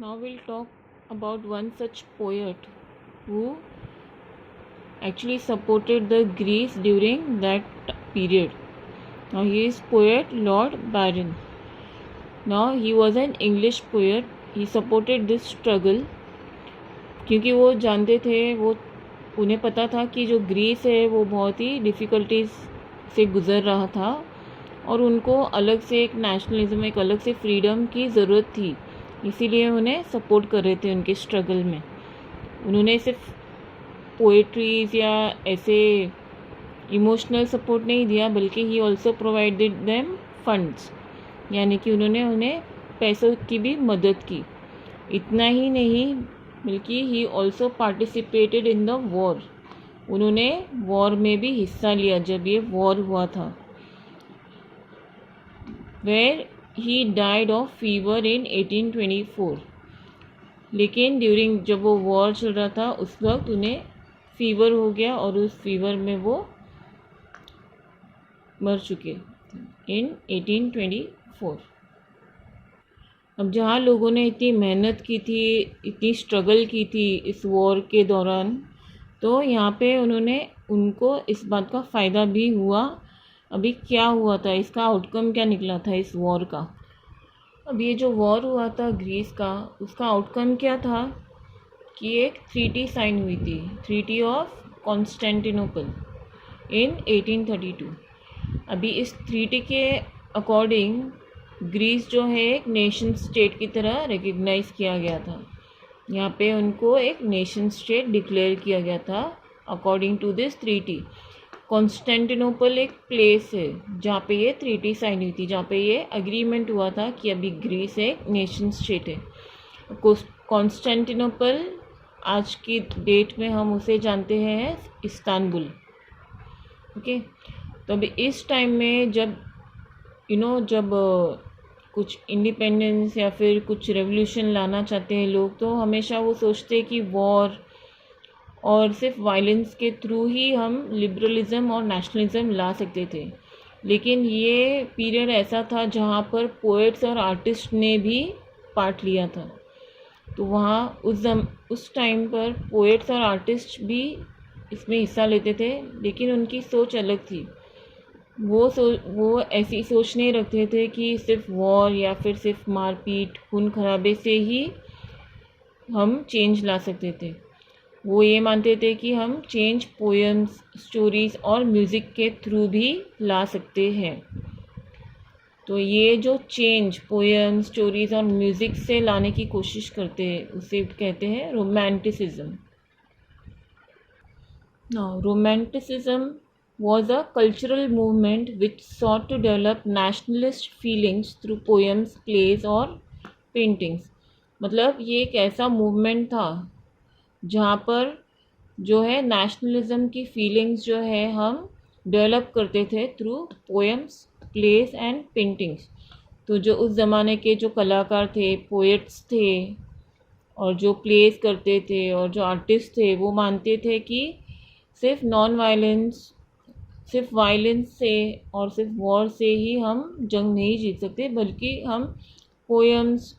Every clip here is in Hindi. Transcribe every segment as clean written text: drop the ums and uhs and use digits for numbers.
Now we'll talk about one such poet who actually supported the Greece during that period. Now he is poet Lord Byron. Now he was an English poet. He supported this struggle क्योंकि वो जानते थे, वो उन्हें पता था कि जो ग्रीस है वो बहुत ही डिफ़िकल्टीज से गुज़र रहा था और उनको अलग से एक नेशनलिज्म, एक अलग से फ्रीडम की ज़रूरत थी। इसीलिए उन्हें सपोर्ट कर रहे थे उनके स्ट्रगल में। उन्होंने सिर्फ पोएट्रीज या ऐसे इमोशनल सपोर्ट नहीं दिया, बल्कि he also provided them funds, यानी कि उन्होंने उन्हें पैसों की भी मदद की। इतना ही नहीं, बल्कि he also participated in the war. उन्होंने वॉर में भी हिस्सा लिया जब ये वॉर हुआ था, where he died of fever in 1824। लेकिन ड्यूरिंग जब वो वॉर चल रहा था उस वक्त उन्हें फीवर हो गया और उस फीवर में वो मर चुके इन 1824। अब जहाँ लोगों ने इतनी मेहनत की थी, इतनी स्ट्रगल की थी इस वॉर के दौरान, तो यहाँ पे उनको इस बात का फ़ायदा भी हुआ। अभी क्या हुआ था, इसका आउटकम क्या निकला था इस वॉर का। अब ये जो वॉर हुआ था ग्रीस का, उसका आउटकम क्या था कि एक ट्रीटी साइन हुई थी, ट्रीटी ऑफ कॉन्स्टेंटिनोपल इन 1832। अभी इस ट्रीटी के अकॉर्डिंग ग्रीस जो है एक नेशन स्टेट की तरह रिकग्नाइज़ किया गया था। यहाँ पे उनको एक नेशन स्टेट डिक्लेयर किया गया था according to this treaty. Constantinople एक प्लेस है जहाँ पे ये ट्रीटी साइन हुई थी, जहाँ पे ये एग्रीमेंट हुआ था कि अभी ग्रीस एक नेशन स्टेट है। कॉन्स्टेंटिनोपल आज की डेट में हम उसे जानते हैं इस्तांबुल। ओके, तो अभी इस टाइम में जब जब कुछ इंडिपेंडेंस या फिर कुछ रेवोल्यूशन लाना चाहते हैं लोग, तो हमेशा वो सोचते हैं कि वॉर और सिर्फ वायलेंस के थ्रू ही हम लिबरलिज़म और नेशनलिज़म ला सकते थे। लेकिन ये पीरियड ऐसा था जहाँ पर पोएट्स और आर्टिस्ट ने भी पार्ट लिया था। तो वहाँ उस टाइम पर पोएट्स और आर्टिस्ट भी इसमें हिस्सा लेते थे, लेकिन उनकी सोच अलग थी। वो ऐसी सोच नहीं रखते थे कि सिर्फ वॉर या फिर सिर्फ मारपीट, खून खराबे से ही हम चेंज ला सकते थे। वो ये मानते थे कि हम चेंज पोएम्स, स्टोरीज़ और म्यूज़िक के थ्रू भी ला सकते हैं। तो ये जो चेंज पोएम्स, स्टोरीज़ और म्यूज़िक से लाने की कोशिश करते हैं उसे कहते हैं romanticism. Now romanticism was a cultural movement which sought to develop nationalist feelings through poems, plays और paintings। मतलब ये एक ऐसा मूवमेंट था जहाँ पर जो है नेशनलिज्म की फीलिंग्स जो है हम डेवलप करते थे through poems, place and paintings. तो जो उस ज़माने के जो कलाकार थे, पोएट्स थे और जो प्लेस करते थे और जो आर्टिस्ट थे, वो मानते थे कि सिर्फ वायलेंस से और सिर्फ वॉर से ही हम जंग नहीं जीत सकते, बल्कि हम पोएम्स,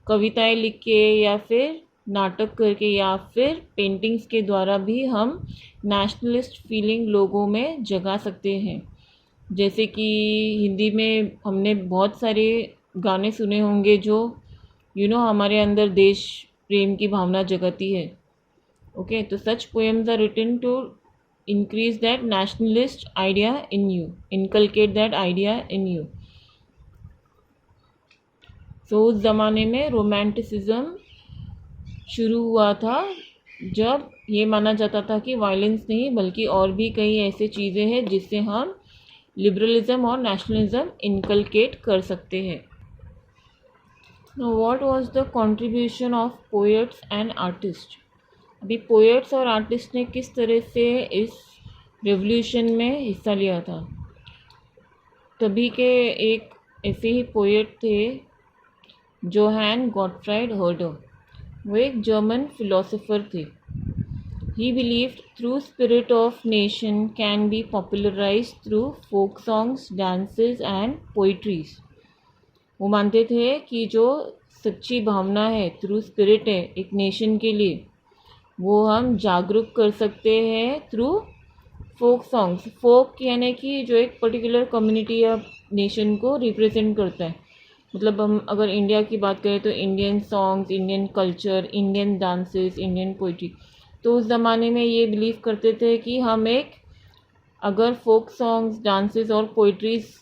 कविताएं लिख के या फिर नाटक करके या फिर पेंटिंग्स के द्वारा भी हम नेशनलिस्ट फीलिंग लोगों में जगा सकते हैं। जैसे कि हिंदी में हमने बहुत सारे गाने सुने होंगे जो हमारे अंदर देश प्रेम की भावना जगाती है। ओके, तो such poems are written to increase that nationalist idea in you, inculcate that idea in you। so उस ज़माने में रोमांटिसिज्म शुरू हुआ था जब ये माना जाता था कि वायलेंस नहीं बल्कि और भी कई ऐसे चीज़ें हैं जिससे हम लिबरलिज्म और नेशनलिज्म इनकलकेट कर सकते हैं। Now what was the contribution of poets and artists? अभी पोएट्स और आर्टिस्ट ने किस तरह से इस रेवोल्यूशन में हिस्सा लिया था। तभी के एक ऐसे ही पोएट थे जोहान गॉटफ्राइड हर्डर। वो एक जर्मन फिलोसोफर थे। He believed through spirit of nation can be popularized through folk songs, dances and poetries. वो मानते थे कि जो सच्ची भावना है, ट्रू स्पिरिट है एक नेशन के लिए, वो हम जागरूक कर सकते हैं थ्रू फोक सॉन्ग्स। फोक यानी कि जो एक पर्टिकुलर कम्युनिटी या नेशन को रिप्रेजेंट करता है। मतलब हम अगर इंडिया की बात करें तो Indian songs, Indian culture, Indian dances, Indian poetry. तो उस ज़माने में ये बिलीव करते थे कि हम एक अगर फोक सॉन्ग्स, डांसेस और पोइट्रीज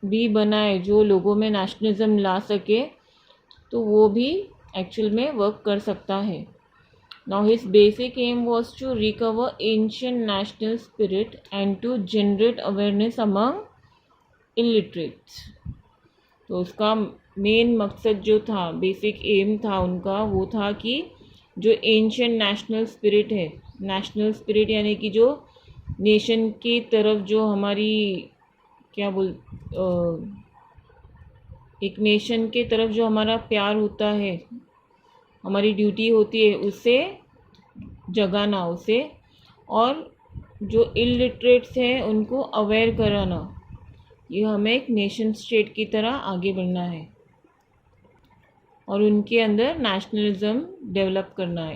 भी बनाए जो लोगों में नेशनलिज्म ला सके तो वो भी एक्चुअल में वर्क कर सकता है। Now his basic aim was to recover ancient national spirit and to generate awareness among illiterates। तो उसका मेन मकसद जो था, बेसिक एम था उनका, वो था कि जो एंशियंट नेशनल स्पिरिट है, नेशनल स्पिरिट यानी कि जो नेशन की तरफ जो हमारी क्या बोल एक नेशन के तरफ जो हमारा प्यार होता है, हमारी ड्यूटी होती है, उसे जगाना उसे, और जो इलिटरेट्स हैं उनको अवेयर कराना। ये हमें एक नेशन स्टेट की तरह आगे बढ़ना है और उनके अंदर नेशनलिज्म डेवलप करना है।